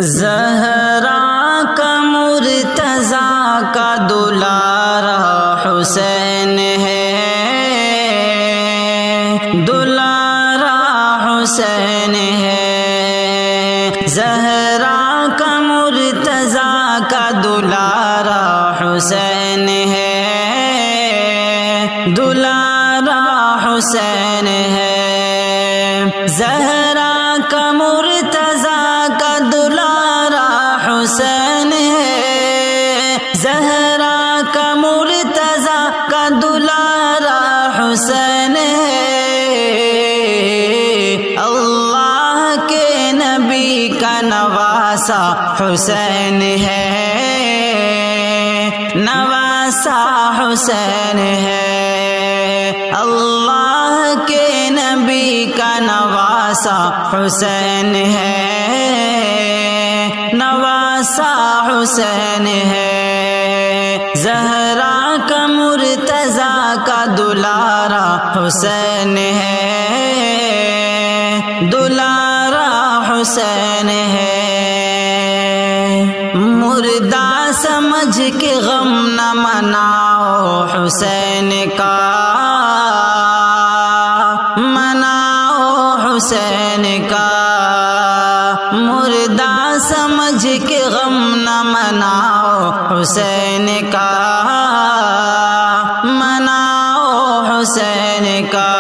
زہرا کا مرتضیٰ کا دلارا حسین ہے، دلارا حسین ہے۔ زہرا کا مرتضیٰ کا دلارا حسین ہے، دلارا حسین ہے۔ زہرا کا مرتضیٰ کا دلارا حسین ہے، زہرا کا مرتضیٰ کا دلارا حسین ہے۔ اللہ کے نبی کا نواسا حسین ہے، نواسا حسین ہے۔ اللہ کے نبی کا نواسا حسین ہے، نواسا حسین ہے۔ زہرا کا مرتضیٰ کا دلارا حسین ہے، دلارا حسین ہے۔ مردہ سمجھ کے غم نہ مناؤ حسین کا، مناؤ حسین کا۔ مردہ سمجھ کے غم نہ مناؤ حسین کا، مناؤ حسین کا۔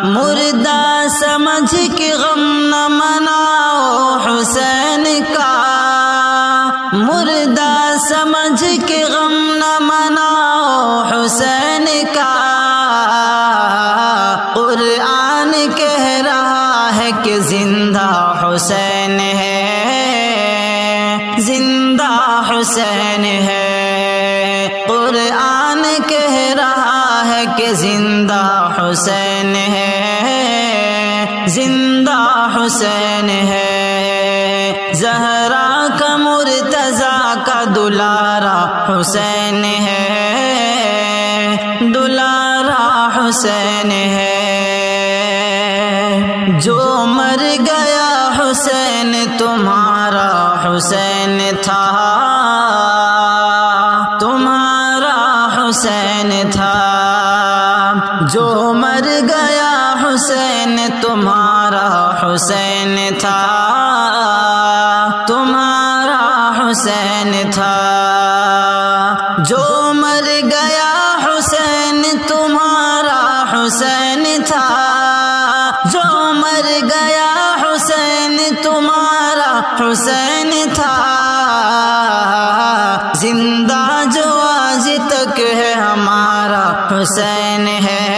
مردہ سمجھ کے غم نہ مناؤ حسین کا، مردہ سمجھ کے غم نہ مناؤ حسین کا۔ قرآن کہہ رہا ہے کہ زندہ حسین ہے، زندہ حسین ہے۔ قرآن کہہ رہا ہے کہ زندہ حسین ہے، زندہ حسین ہے۔ زہرا کا مرتضیٰ کا دلارا حسین ہے، دلارا حسین ہے۔ جو مر گیا حسین تمہارا حسین تھا، تمہارا حسین تھا۔ جو مر گیا حسین تمہارا حسین تھا، تمہارا حسین تھا۔ جو مر گیا حسین تمہارا حسین تھا، جو مر گیا حسین تمہارا حسین تھا۔ زندہ جو آج تک ہے ہمارا حسین ہے،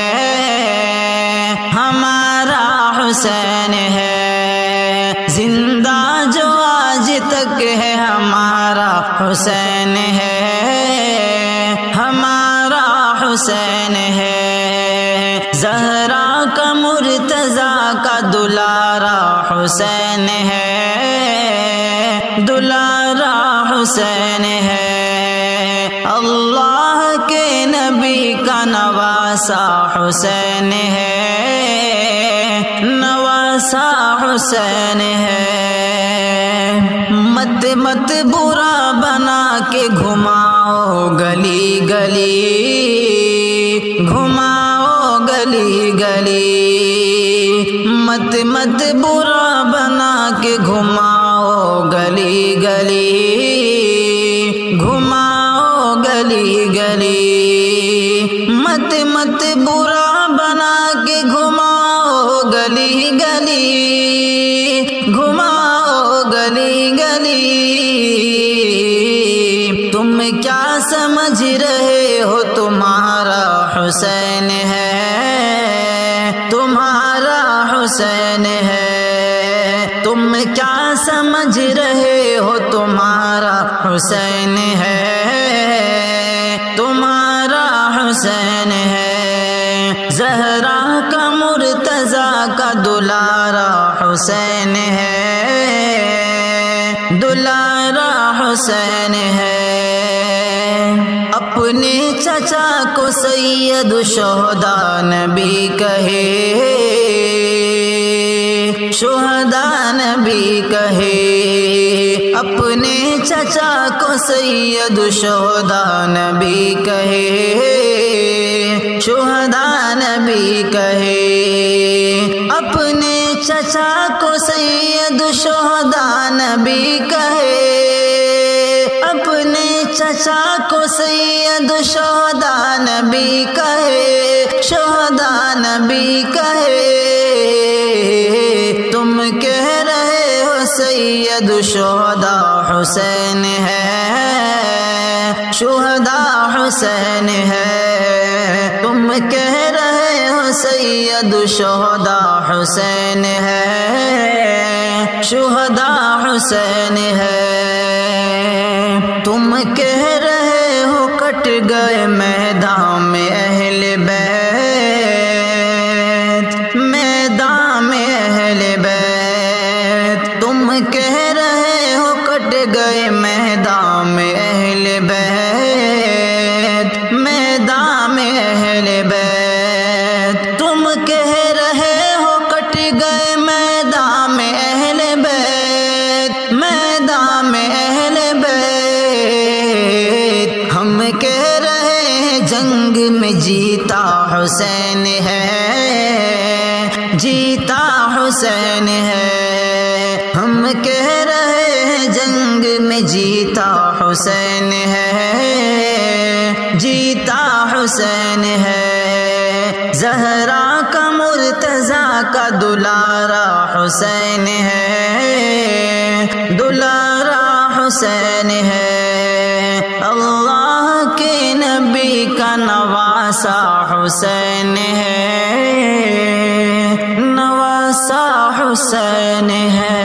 ہمارا حسین ہے۔ زندہ جو آج تک ہے ہمارا حسین ہے، ہمارا حسین ہے۔ زہرا کا مرتضیٰ کا دلارا حسین ہے، دلارا حسین ہے۔ اللہ کے نبی کا نواسا حسین ہے، نواسا حسین ہے۔ مت مت برا بنا کے گھماؤ گلی گلی، گھماؤ گلی گلی۔ مت مت برا بنا کے گھماؤ گلی گلی، گھماؤ گلی گلی۔ مت مت برا بنا کے گھماؤ گلی گلی، گھماؤ گلی گلی۔ تم کیا سمجھ رہے ہو تمہارا حسین ہے، تمہارا حسین ہے۔ تم کیا سمجھ رہے ہو تمہارا حسین ہے، تمہارا حسین ہے۔ زہرا کا مرتضیٰ کا دلارا حسین ہے، دلارا حسین ہے۔ اپنے چچا کو سید الشہداء نبی کہے، شہداء نبی کہے، اپنے چچا کو سید الشہداء نبی کہے، شہداء نبی کہے، اپنے چچا کو سید الشہداء نبی کہے، اپنے چچا کو سید الشہداء نبی کہے، شہداء نبی کہے۔ تم کہہ رہے ہو سید الشہداء حسین ہے، شہداء حسین ہے، تم کہہ رہے ہو سید الشہداء حسین ہے، شہداء حسین ہے، تم کہہ رہے ہو کٹ گئے میدان میں اہل بیت، میدان میں اہل بیت، تم کہہ رہے ہو کٹ گئے میدان میں اہل بیت، میدان میں اہل بیت، تم کہہ رہے ہو کٹ گئے میدان میں اہل بیت، میدان میں اہل بیت، ہم کہہ رہے ہیں جنگ میں جیتا حسین ہے، جیتا حسین ہے، ہم کہہ رہے ہیں جنگ میں جیتا حسین ہے، جیتا حسین ہے، زہرا کا مرتضیٰ کا دلارا حسین ہے، دلارا حسین ہے، اللہ کے نبی کا نواسا حسین ہے، نواسا حسین ہے۔